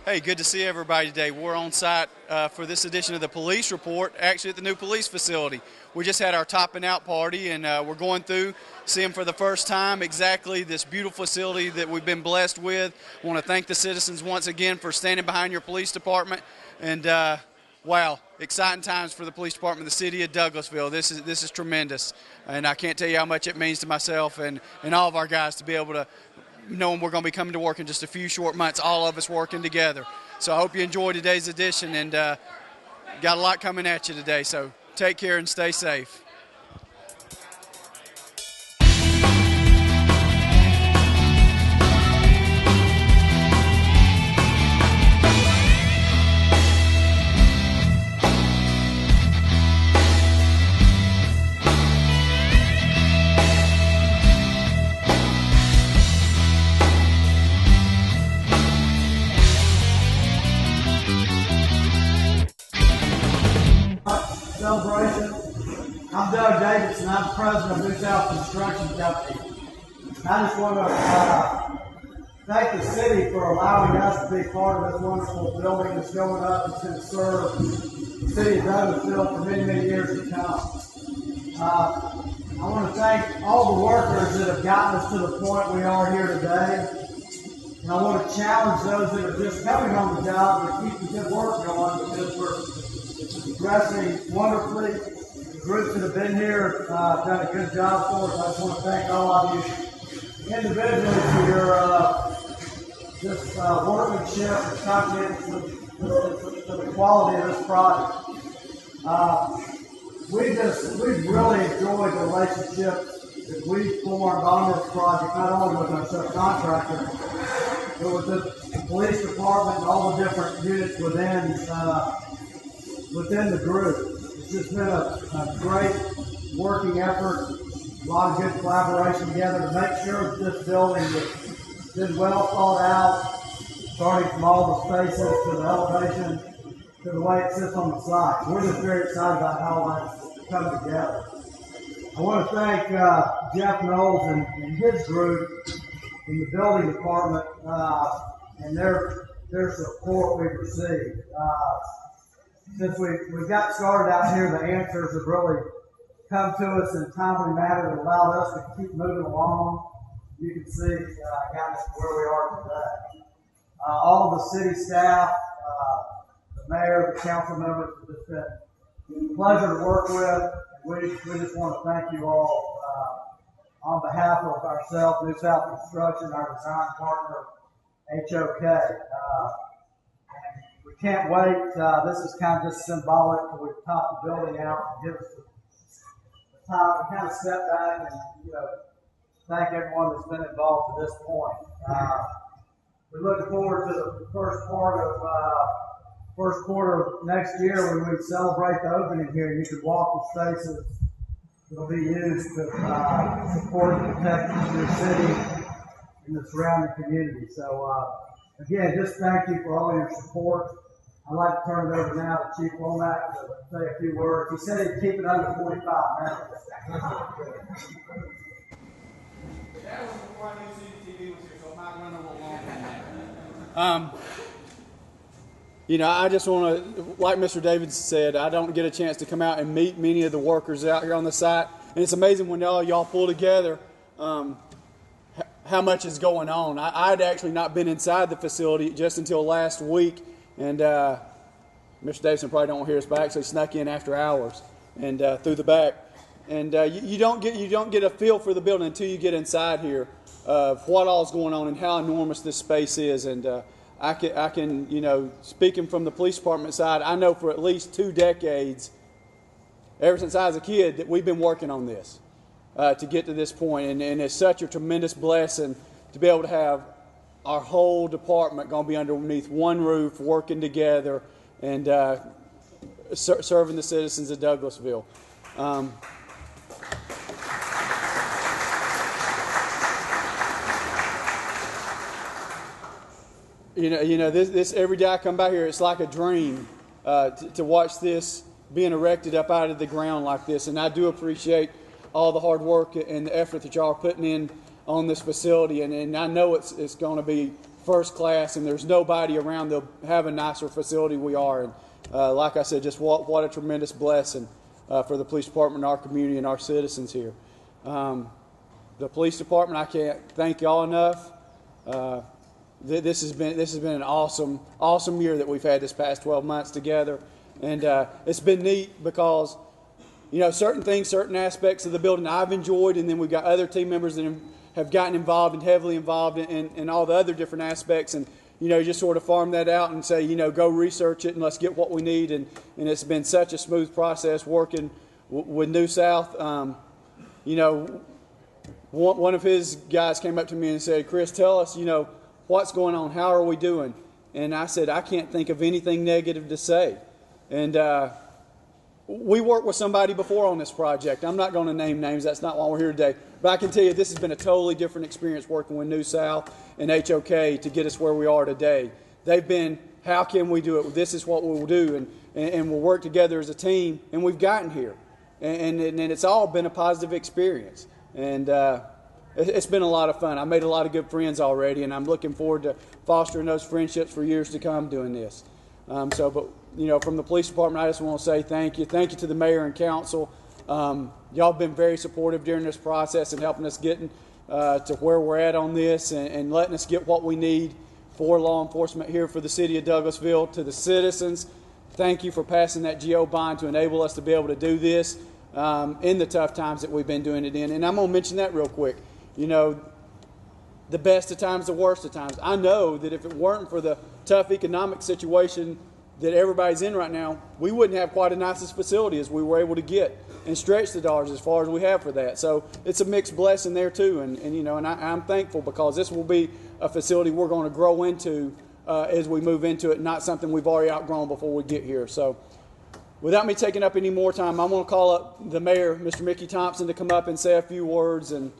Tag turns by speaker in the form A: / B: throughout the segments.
A: Hey, good to see everybody today. We're on site for this edition of the police report, actually at the new police facility. We just had our topping out party, and we're going through, seeing for the first time exactly this beautiful facility that we've been blessed with. I want to thank the citizens once again for standing behind your police department. And wow, exciting times for the police department of the city of Douglasville. This is tremendous, and I can't tell you how much it means to myself and all of our guys to be able to knowing we're going to be coming to work in just a few short months, all of us working together. So I hope you enjoyed today's edition, and got a lot coming at you today. So take care and stay safe.
B: Celebration. I'm Doug Davidson. I'm president of Municipal Construction Company. I just want to thank the city for allowing us to be part of this wonderful building that's going up and going to serve the city of Douglasville for many, many years to come. I want to thank all the workers that have gotten us to the point we are here today. And I want to challenge those that are just coming on the job to keep the good work going, because we're progressing wonderfully. The groups that have been here have done a good job for us. I just want to thank all of you individually for your workmanship and confidence for the quality of this project. We've really enjoyed the relationships that we've formed on this project, not only with our subcontractor, but with the police department and all the different units within the group. It's just been a great working effort, a lot of good collaboration together to make sure that this building has been well thought out, starting from all the spaces to the elevation to the way it sits on the site. We're just very excited about how that's come together. I want to thank Jeff Knowles and his group in the building department and their support we've received. Since we got started out here, the answers have really come to us in a timely manner that allowed us to keep moving along. You can see got us to where we are today. All of the city staff, the mayor, the council members, have just been a pleasure to work with. We just want to thank you all on behalf of ourselves, New South Construction, our design partner, HOK. Can't wait. This is kind of just symbolic that we've topped the building out and give us the time to kind of step back and thank everyone that's been involved to this point. We're looking forward to the first quarter of next year when we celebrate the opening here. You can walk the spaces that will be used to support and protect your city and the surrounding community. So again, just thank you for all your support. I'd like to turn it over now to Chief Womack to say a few words. He said he'd keep it under 45 minutes.
A: That was before I knew CCTV was here, so it might run a little longer. I just want to, like Mr. David said, I don't get a chance to come out and meet many of the workers out here on the site. And it's amazing when y'all pull together how much is going on. I'd actually not been inside the facility just until last week. And Mr. Davidson probably don't hear us back, so he snuck in after hours and through the back. And you don't get a feel for the building until you get inside here of what all is going on and how enormous this space is. And I can speaking from the police department side, I know for at least 2 decades, ever since I was a kid, that we've been working on this to get to this point. And it's such a tremendous blessing to be able to have our whole department going to be underneath one roof, working together, and serving the citizens of Douglasville. This every day I come by here, it's like a dream to watch this being erected up out of the ground like this. And I do appreciate all the hard work and the effort that y'all are putting in on this facility, and I know it's going to be first class, and there's nobody around to have a nicer facility we are. And like I said, just what a tremendous blessing for the police department, our community, and our citizens here. The police department, I can't thank y'all enough. This has been an awesome year that we've had this past 12 months together, and it's been neat because certain things, certain aspects of the building I've enjoyed, and then we've got other team members that have gotten involved and heavily involved in all the other different aspects, and just sort of farm that out and say, go research it and let's get what we need, and it's been such a smooth process working with New South. One of his guys came up to me and said, Chris, tell us, what's going on? How are we doing? And I said, I can't think of anything negative to say. And we worked with somebody before on this project. I'm not going to name names. That's not why we're here today. But I can tell you this has been a totally different experience working with New South and HOK to get us where we are today. They've been, how can we do it? This is what we'll do. And we'll work together as a team. And we've gotten here. And it's all been a positive experience. And it's been a lot of fun. I made a lot of good friends already, and I'm looking forward to fostering those friendships for years to come doing this. From the police department, I just want to say thank you. Thank you to the mayor and council. Y'all have been very supportive during this process and helping us get to where we're at on this and letting us get what we need for law enforcement here for the city of Douglasville. To the citizens, thank you for passing that GO bond to enable us to be able to do this in the tough times that we've been doing it in. And I'm going to mention that real quick. The best of times, the worst of times. I know that if it weren't for the tough economic situation that everybody's in right now, we wouldn't have quite as nice a facility as we were able to get and stretch the dollars as far as we have for that. So it's a mixed blessing there too. And I'm thankful because this will be a facility we're going to grow into as we move into it, not something we've already outgrown before we get here. So without me taking up any more time, I'm going to call up the mayor, Mr. Mickey Thompson, to come up and say a few words. And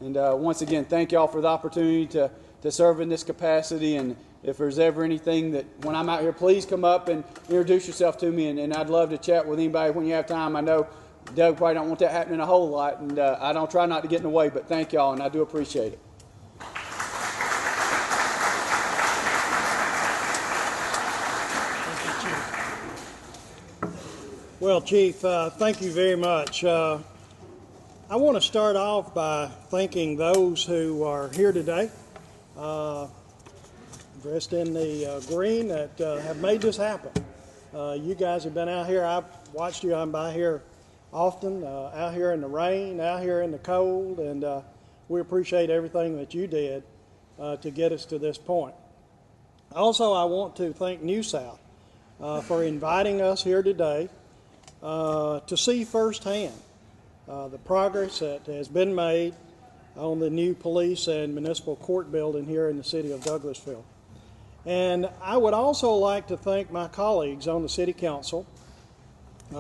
A: once again, thank y'all for the opportunity to serve in this capacity. And if there's ever anything that, when I'm out here, please come up and introduce yourself to me. And I'd love to chat with anybody when you have time. I know Doug probably don't want that happening a whole lot, and I don't try not to get in the way, but thank y'all, and I do appreciate it.
C: Well, Chief, thank you very much. I want to start off by thanking those who are here today, dressed in the green, that have made this happen. You guys have been out here. I've watched you. I'm by here often, out here in the rain, out here in the cold, and we appreciate everything that you did to get us to this point. Also, I want to thank New South for inviting us here today to see firsthand the progress that has been made on the new police and municipal court building here in the city of Douglasville. And I would also like to thank my colleagues on the city council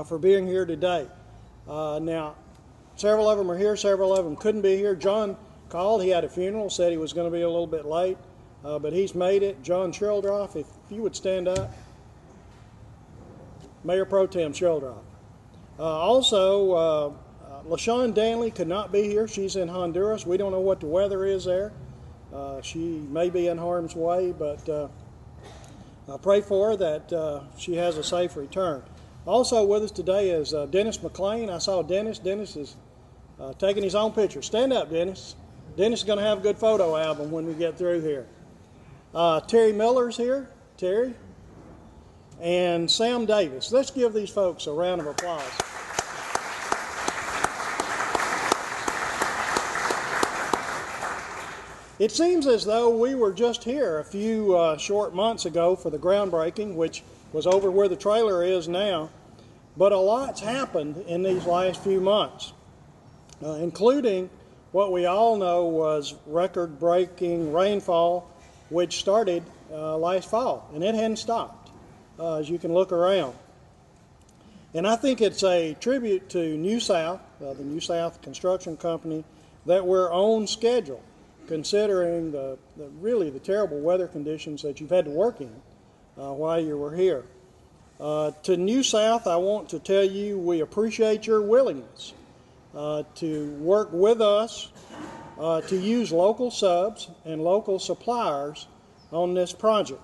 C: for being here today. Now, several of them are here, several of them couldn't be here. John called, he had a funeral, said he was going to be a little bit late, but he's made it. John Childroff, if you would stand up. Mayor Pro Tem Childroff. Also, LaShawn Danley could not be here. She's in Honduras. We don't know what the weather is there. She may be in harm's way, but I pray for her that she has a safe return. Also with us today is Dennis McLean. I saw Dennis. Dennis is taking his own picture. Stand up, Dennis. Dennis is going to have a good photo album when we get through here. Terry Miller's here. Terry. And Sam Davis. Let's give these folks a round of applause. It seems as though we were just here a few short months ago for the groundbreaking, which was over where the trailer is now, but a lot's happened in these last few months, including what we all know was record-breaking rainfall, which started last fall, and it hadn't stopped, as you can look around. And I think it's a tribute to New South, the New South Construction Company, that we're on schedule, considering really the terrible weather conditions that you've had to work in while you were here. To New South, I want to tell you we appreciate your willingness to work with us to use local subs and local suppliers on this project.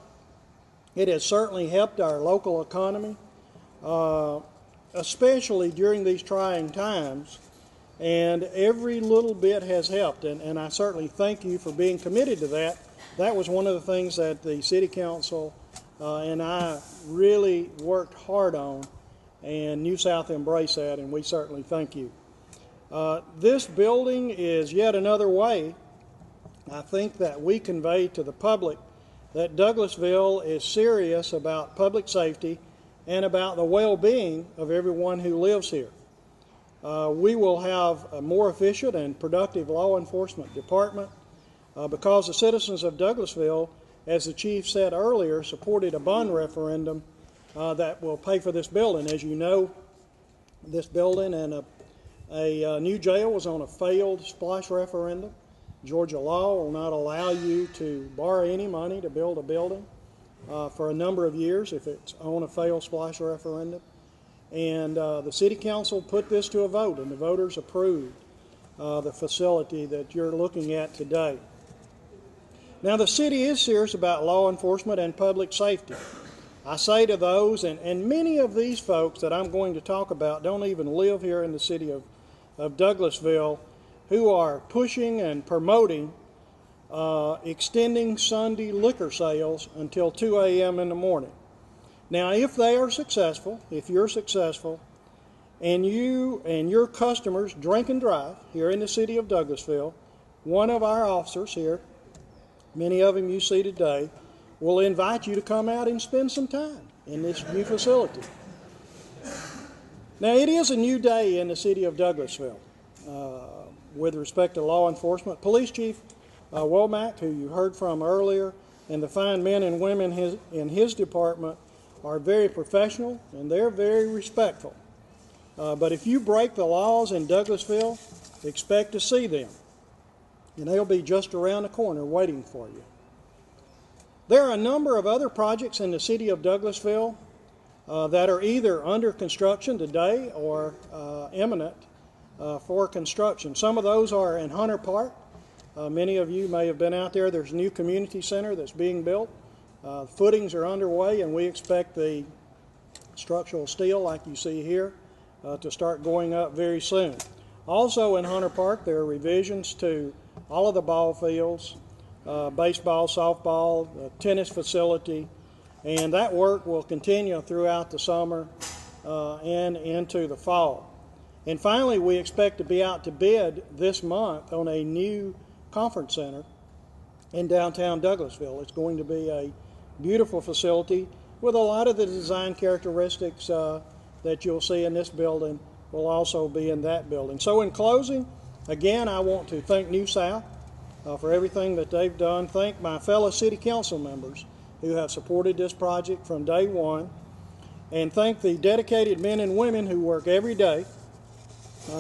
C: It has certainly helped our local economy, especially during these trying times, and every little bit has helped, and I certainly thank you for being committed to that. That was one of the things that the City Council and I really worked hard on, and New South embraced that, and we certainly thank you. This building is yet another way, I think, that we convey to the public that Douglasville is serious about public safety and about the well-being of everyone who lives here. We will have a more efficient and productive law enforcement department because the citizens of Douglasville, as the chief said earlier, supported a bond referendum that will pay for this building. As you know, this building and a new jail was on a failed splash referendum. Georgia law will not allow you to borrow any money to build a building for a number of years if it's on a failed splash referendum. And the City Council put this to a vote, and the voters approved the facility that you're looking at today. Now, the city is serious about law enforcement and public safety. I say to those, and many of these folks that I'm going to talk about don't even live here in the city of Douglasville, who are pushing and promoting extending Sunday liquor sales until 2 a.m. in the morning. Now, if they are successful, if you're successful, and you and your customers drink and drive here in the city of Douglasville, one of our officers here, many of them you see today, will invite you to come out and spend some time in this new facility. Now, it is a new day in the city of Douglasville with respect to law enforcement. Police Chief Womack, who you heard from earlier, and the fine men and women in his department are very professional and they're very respectful. But if you break the laws in Douglasville, expect to see them. And they'll be just around the corner waiting for you. There are a number of other projects in the city of Douglasville that are either under construction today or imminent for construction. Some of those are in Hunter Park. Many of you may have been out there. There's a new community center that's being built. Footings are underway, and we expect the structural steel, like you see here, to start going up very soon. Also in Hunter Park, there are revisions to all of the ball fields, baseball, softball, tennis facility, and that work will continue throughout the summer and into the fall. And finally, we expect to be out to bid this month on a new conference center in downtown Douglasville. It's going to be a beautiful facility with a lot of the design characteristics that you'll see in this building will also be in that building. So in closing, again, I want to thank New South for everything that they've done. Thank my fellow city council members who have supported this project from day one. And thank the dedicated men and women who work every day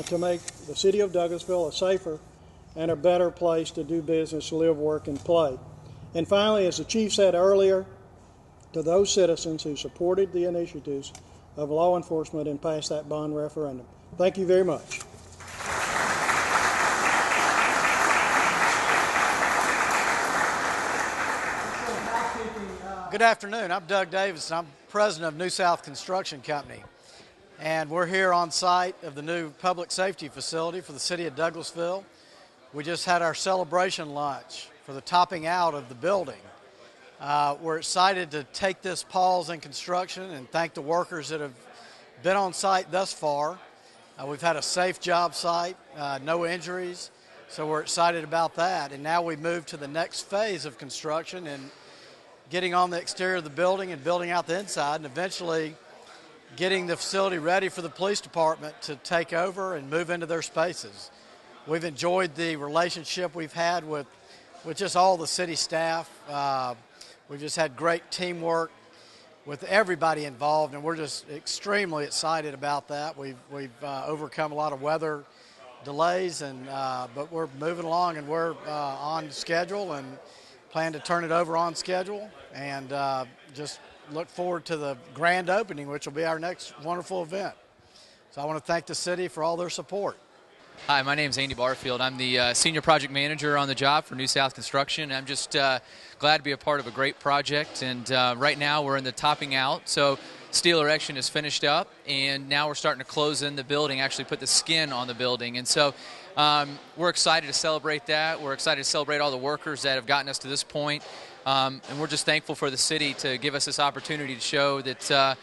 C: to make the city of Douglasville a safer and a better place to do business, live, work, and play. And finally, as the chief said earlier, to those citizens who supported the initiatives of law enforcement and passed that bond referendum, thank you very much.
D: Good afternoon. I'm Doug Davis. I'm president of New South Construction Company. And we're here on site of the new public safety facility for the city of Douglasville. We just had our celebration lunch for the topping out of the building. We're excited to take this pause in construction and thank the workers that have been on site thus far. We've had a safe job site, no injuries, so we're excited about that. And now we move to the next phase of construction and getting on the exterior of the building and building out the inside, and eventually getting the facility ready for the police department to take over and move into their spaces. We've enjoyed the relationship we've had with just all the city staff. We've just had great teamwork with everybody involved, and we're just extremely excited about that. We've overcome a lot of weather delays, but we're moving along, and we're on schedule and plan to turn it over on schedule, and just look forward to the grand opening, which will be our next wonderful event. So I want to thank the city for all their support.
E: Hi, my name is Andy Barfield. I'm the Senior Project Manager on the job for New South Construction. I'm just glad to be a part of a great project, and right now we're in the topping out. So steel erection is finished up, and now we're starting to close in the building, actually put the skin on the building. And so we're excited to celebrate that. We're excited to celebrate all the workers that have gotten us to this point, and we're just thankful for the city to give us this opportunity to show that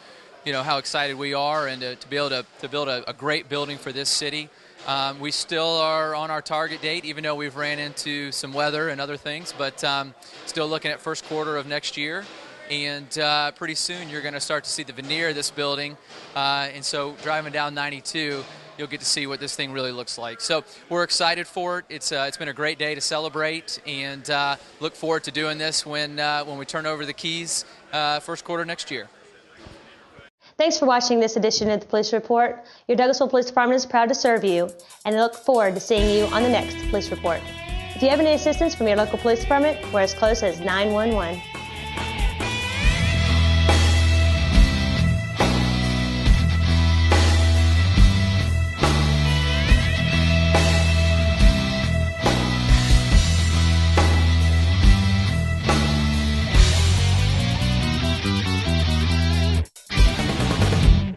E: you know, how excited we are, and to be able to build a great building for this city. We still are on our target date, even though we've ran into some weather and other things, but still looking at first quarter of next year. And pretty soon you're going to start to see the veneer of this building. And so driving down 92, you'll get to see what this thing really looks like. So we're excited for it. It's been a great day to celebrate, and look forward to doing this when we turn over the keys first quarter next year.
F: Thanks for watching this edition of the Police Report. Your Douglasville Police Department is proud to serve you, and I look forward to seeing you on the next Police Report. If you have any assistance from your local police department, we're as close as 911.